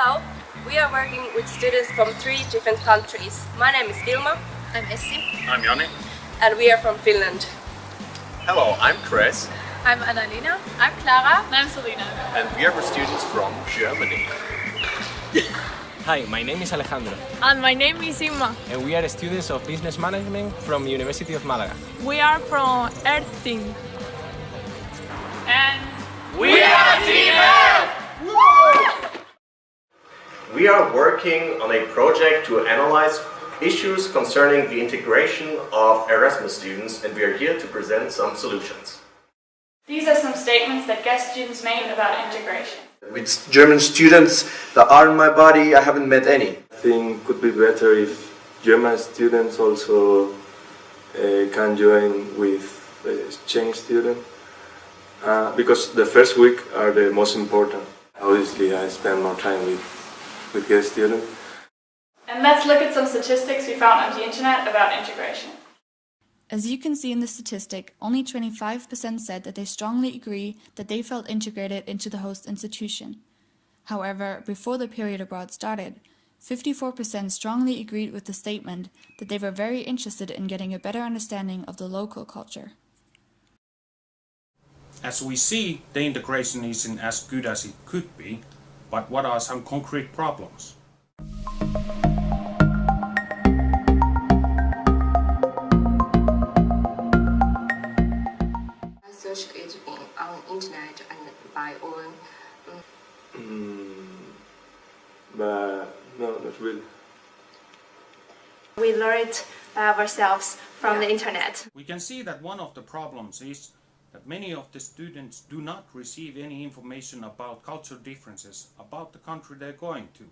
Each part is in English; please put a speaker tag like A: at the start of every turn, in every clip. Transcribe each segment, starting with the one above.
A: Hello, we are working with students from 3 different countries. My name is Vilma.
B: I'm Essi.
C: I'm Joni.
A: And we are from Finland.
C: Hello, I'm Chris.
B: I'm Annalena. I'm Clara. And I'm Selena.
C: And we are students from Germany.
D: Hi, my name is Alejandro.
B: And my name is Inma.
D: And we are students of Business Management from University of Malaga.
B: We are from Earth Team. And
C: we are Team Earth! We are working on a project to analyze issues concerning the integration of Erasmus students, and we are here to present some solutions.
E: These are some statements that guest students made about integration.
F: With German students that are in my body, I haven't met any.
G: I think it could be better if German students also can join with exchange students, because the first week are the most important. Obviously, I spend more time with guest students.
E: And let's look at some statistics we found on the internet about integration.
H: As you can see in the statistic, only 25% said that they strongly agree that they felt integrated into the host institution. However, before the period abroad started, 54% strongly agreed with the statement that they were very interested in getting a better understanding of the local culture.
I: As we see, the integration isn't as good as it could be, but what are some concrete problems?
J: Search it on internet and by own.
G: But no, not really.
K: We learned ourselves from the internet.
I: We can see that one of the problems is that many of the students do not receive any information about cultural differences about the country they're going to,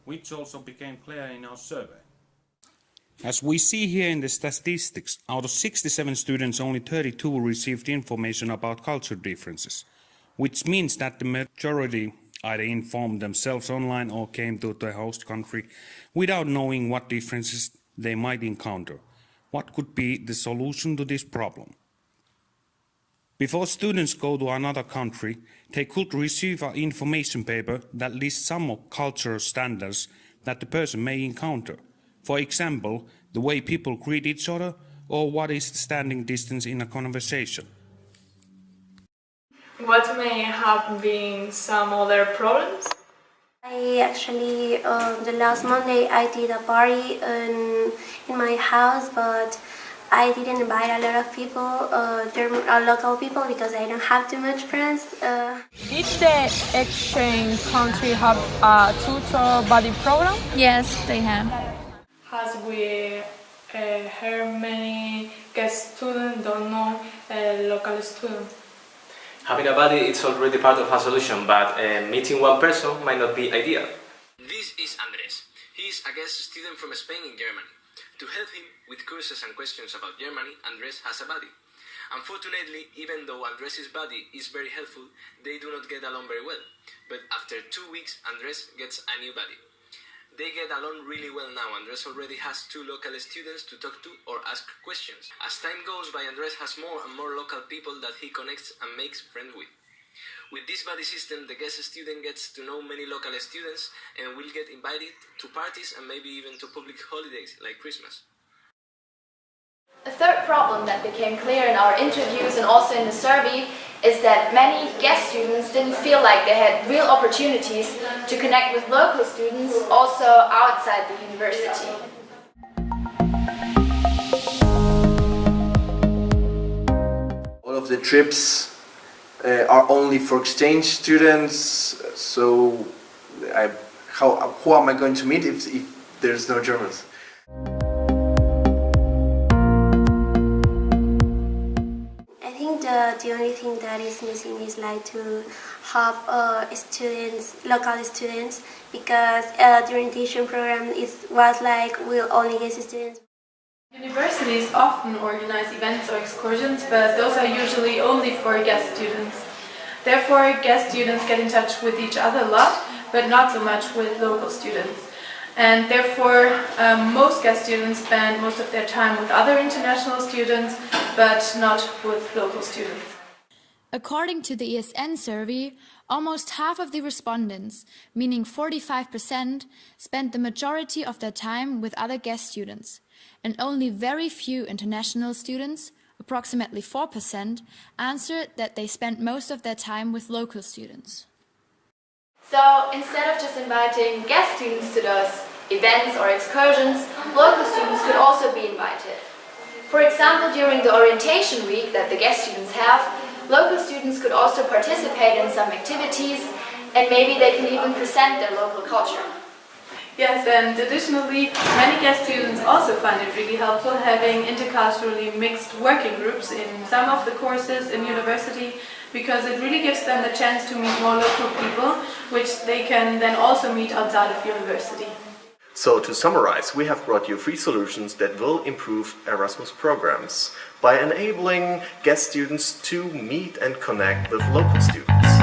I: which also became clear in our survey. As we see here in the statistics, out of 67 students, only 32 received information about cultural differences, which means that the majority either informed themselves online or came to the host country without knowing what differences they might encounter. What could be the solution to this problem? Before students go to another country, they could receive an information paper that lists some of cultural standards that the person may encounter. For example, the way people greet each other, or what is the standing distance in a conversation.
E: What may have been some other problems?
K: I actually, the last Monday I did a party in my house, but I didn't invite a lot of people, local people, because I don't have too much friends.
B: Did the exchange country have a tutor buddy program?
H: Yes, they have.
E: As we heard, many guest students don't know local students.
D: Having a buddy is already part of a solution, but meeting one person might not be ideal.
L: This is Andres. He is a guest student from Spain in Germany. To help him with courses and questions about Germany, Andres has a buddy. Unfortunately, even though Andres' buddy is very helpful, they do not get along very well. But after 2 weeks, Andres gets a new buddy. They get along really well now. Andres already has 2 local students to talk to or ask questions. As time goes by, Andres has more and more local people that he connects and makes friends with. With this buddy system, the guest student gets to know many local students and will get invited to parties and maybe even to public holidays like Christmas.
M: A third problem that became clear in our interviews and also in the survey is that many guest students didn't feel like they had real opportunities to connect with local students also outside the university.
F: All of the trips are only for exchange students, so who am I going to meet if there's no Germans?
K: The only thing that is missing is like to have local students, because the orientation program was like we'll only get students.
E: Universities often organize events or excursions, but those are usually only for guest students. Therefore, guest students get in touch with each other a lot, but not so much with local students. And therefore, most guest students spend most of their time with other international students, but not with local students.
H: According to the ESN survey, Almost half of the respondents, meaning 45%, spent the majority of their time with other guest students, and only very few international students, approximately 4%, answered that they spent most of their time with local students.
M: So instead of just inviting guest students to those events or excursions, local students could also be invited. For example, during the orientation week that the guest students have, local students could also participate in some activities, and maybe they can even present their local culture.
E: Yes, and additionally, many guest students also find it really helpful having interculturally mixed working groups in some of the courses in university, because it really gives them the chance to meet more local people, which they can then also meet outside of university.
C: So to summarize, we have brought you 3 solutions that will improve Erasmus programs by enabling guest students to meet and connect with local students.